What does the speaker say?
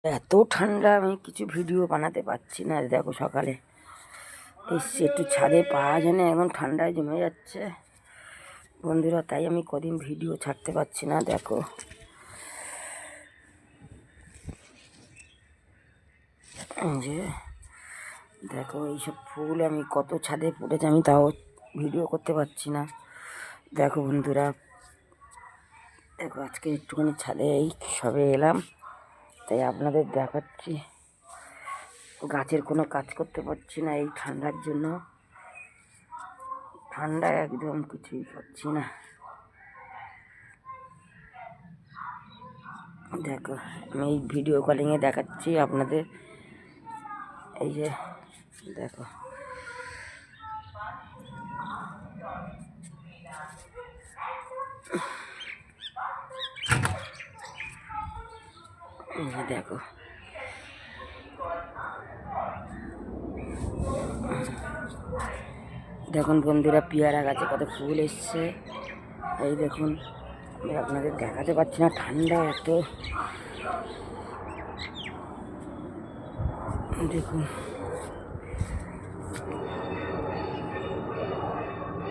এত ঠান্ডা আমি কিছু ভিডিও বানাতে পারছি না। দেখো সকালে এসছি একটু ছাদে, পাওয়া যায় না, এখন ঠান্ডায় জমে যাচ্ছে বন্ধুরা, তাই আমি কদিন ভিডিও ছাড়তে পারছি না। দেখো যে দেখো এইসব ফুল আমি কত ছাদে পড়েছে, আমি তাও ভিডিও করতে পারছি না। দেখো বন্ধুরা, দেখো আজকে একটুখানি ছাদে এই সবে এলাম, তাই আপনাদের দেখাচ্ছি। গাছের কোনো কাজ করতে পারছি না এই ঠান্ডার জন্য, ঠান্ডায় একদম কিছুই পাচ্ছি না। দেখো আমি এই ভিডিও কলিংয়ে দেখাচ্ছি আপনাদের, এই যে দেখো এই যে দেখো দেখুন বন্ধুরা, পেয়ারা গাছে কত ফুল এসছে। এই দেখুন, আমি আপনাদের দেখাতে পারছি না, ঠান্ডা এত। দেখুন